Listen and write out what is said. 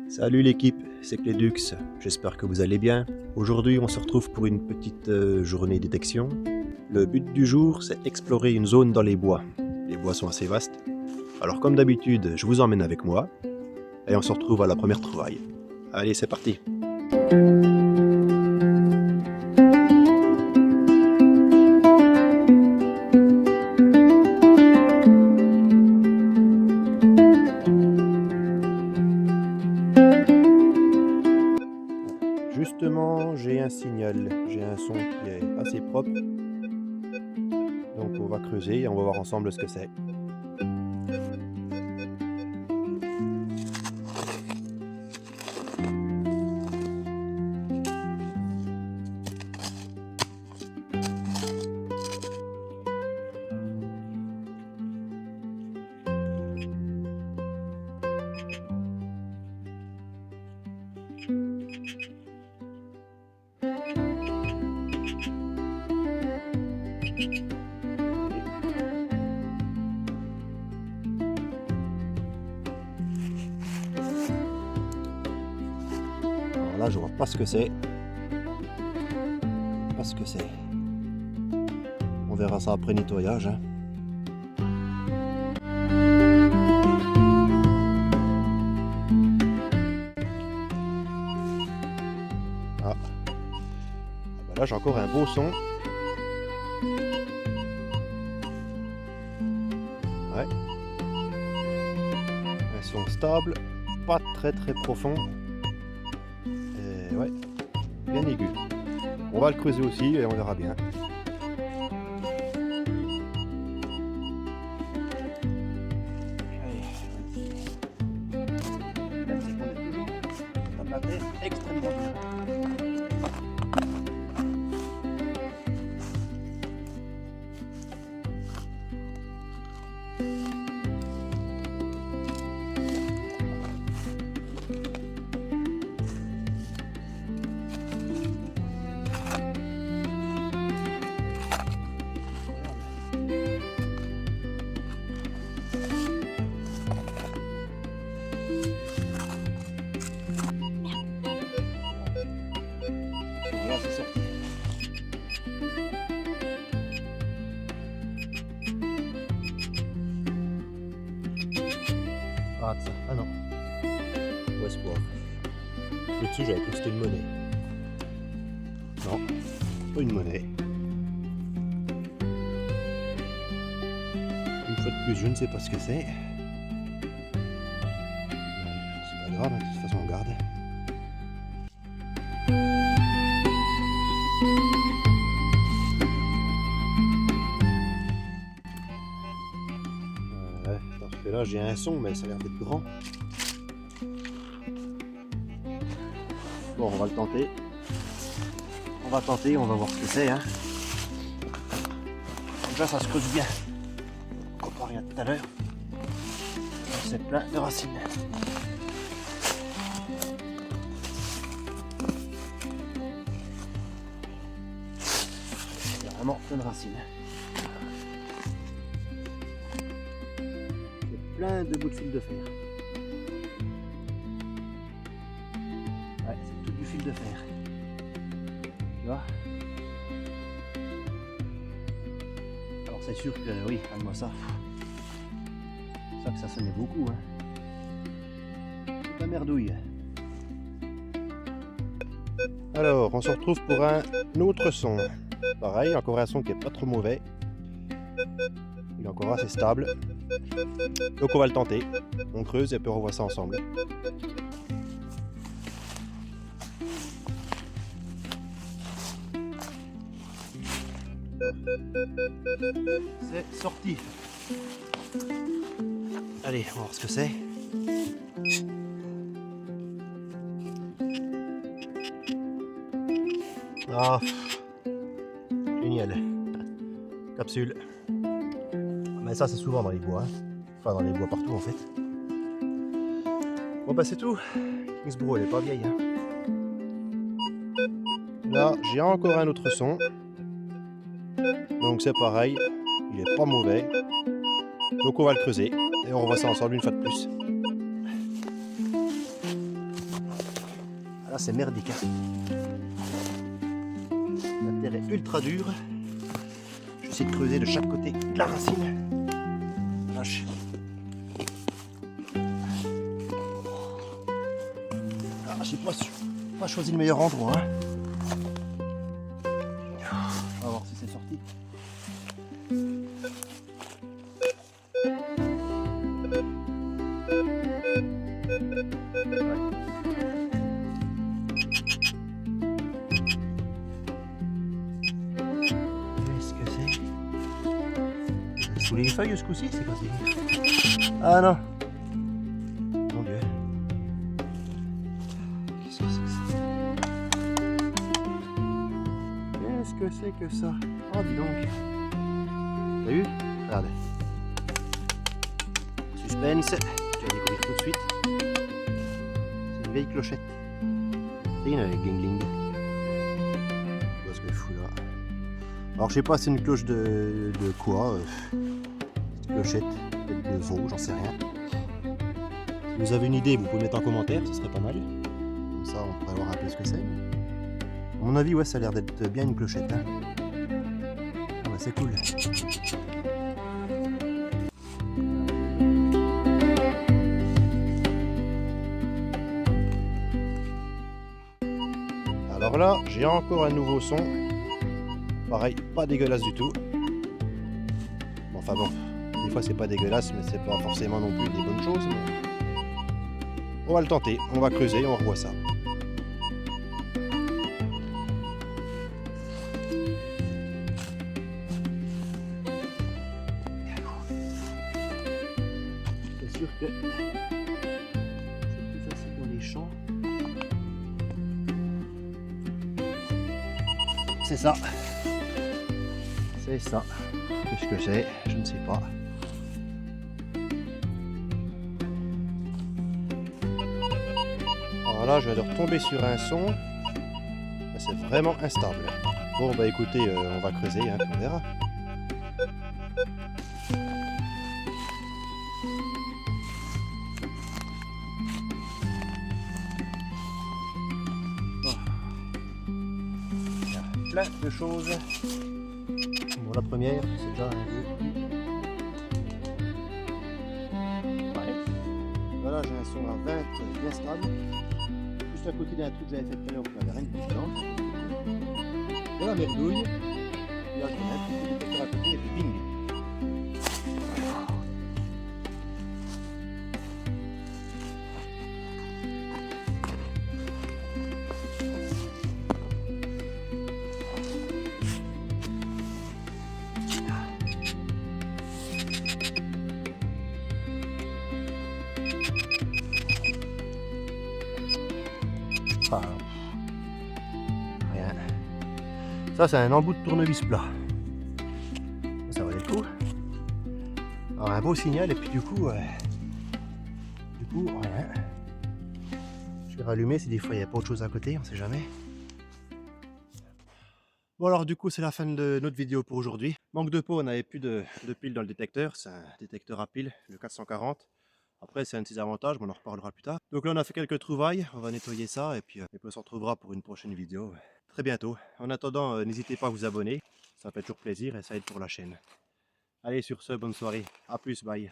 Salut l'équipe, c'est Clédux, j'espère que vous allez bien. Aujourd'hui on se retrouve pour une petite journée détection. Le but du jour c'est explorer une zone dans les bois. Les bois sont assez vastes. Alors comme d'habitude je vous emmène avec moi et on se retrouve à la première trouvaille. Allez c'est parti. Justement, j'ai un signal, j'ai un son qui est assez propre. Donc on va creuser et on va voir ensemble ce que c'est. Alors là, je vois pas ce que c'est. Pas ce que c'est. On verra ça après nettoyage. Hein. Ah. Ben là, j'ai encore un beau son. Ouais. Un son stable, pas très profond. Et ouais, bien aigu. On va le creuser aussi et on verra bien. Extrêmement bien. Là, c'est sorti. Ah, ça. Ah non. Au espoir. Le dessus, j'avais cru que c'était une monnaie. Non, pas une monnaie. Une fois de plus, je ne sais pas ce que c'est. C'est pas grave, de toute façon, on garde. Parce que là, j'ai un son, mais ça a l'air d'être grand. Bon, on va le tenter. On va tenter, on va voir ce que c'est. Hein. Déjà, ça se creuse bien. Comparé à tout à l'heure. C'est plein de racines. Il y a vraiment plein de racines. Plein de bouts de fil de fer. Ouais, c'est tout du fil de fer. Tu vois? Alors c'est sûr que oui, regarde-moi ça. Ça que ça sonnait beaucoup. Hein. C'est la merdouille. Alors, on se retrouve pour un autre son. Pareil, encore un son qui est pas trop mauvais. Il est encore assez stable. Donc on va le tenter. On creuse et puis on revoit ça ensemble. C'est sorti. Allez, on va voir ce que c'est. Ah, génial. Capsule. Mais ça c'est souvent dans les bois. Hein. Enfin dans les bois partout en fait. Bon bah c'est tout. Kingsborough elle est pas vieille. Hein. Là j'ai encore un autre son. Donc c'est pareil. Il est pas mauvais. Donc on va le creuser. Et on revoit ça ensemble une fois de plus. c'est merdique. La terre est ultra dure. J'essaie de creuser de chaque côté de la racine. Lâche. Ah, j'ai pas choisi le meilleur endroit. Hein. On va voir si c'est sorti. Qu'est-ce que c'est? Sous les feuilles ce coup-ci, c'est quoi ça? Ah non! Mon Dieu! Qu'est-ce que c'est que ça? Qu'est-ce que c'est que ça? Oh, dis donc! T'as vu? Regardez. Suspense, tu vas découvrir tout de suite. C'est une vieille clochette. C'est une avec gling-gling. Je vois ce qu'elle fout là. Alors je sais pas, c'est une cloche de quoi. Petite clochette, peut-être de veau, j'en sais rien. Si vous avez une idée, vous pouvez mettre en commentaire, ce serait pas mal. Comme ça, on pourrait voir un peu ce que c'est. À mon avis, ouais, ça a l'air d'être bien une clochette. Hein. Ah bah c'est cool. Alors là, j'ai encore un nouveau son. Pareil, pas dégueulasse du tout. Bon, enfin bon, des fois c'est pas dégueulasse, mais c'est pas forcément non plus des bonnes choses. Mais... on va le tenter, on va creuser, on revoit ça. C'est sûr que c'est plus facile dans les champs. C'est ça. C'est ça. Qu'est-ce que c'est? Je ne sais pas. Alors là, je viens de retomber sur un son. C'est vraiment instable. Bon, bah écoutez, on va creuser, hein, on verra. Plein de choses. Bon, la première, c'est déjà un vieux. Ouais. Voilà, j'ai un son à 20 bien stable. Juste à côté d'un truc que j'avais fait tout à l'heure, il n'y avait rien de différent. De la merdouille. Et là, j'ai un petit détecteur à côté et puis bing. Enfin, rien. Ça, c'est un embout de tournevis plat. Ça valait le coup. Alors, un beau signal, et puis du coup, rien. Je vais rallumer si des fois il n'y a pas autre chose à côté, on sait jamais. Bon, alors du coup, c'est la fin de notre vidéo pour aujourd'hui. Manque de peau, on n'avait plus de piles dans le détecteur. C'est un détecteur à piles, le 440. Après, c'est un de ses avantages, mais on en reparlera plus tard. Donc là, on a fait quelques trouvailles, on va nettoyer ça et puis on se retrouvera pour une prochaine vidéo très bientôt. En attendant, n'hésitez pas à vous abonner, ça fait toujours plaisir et ça aide pour la chaîne. Allez, sur ce, bonne soirée, à plus, bye.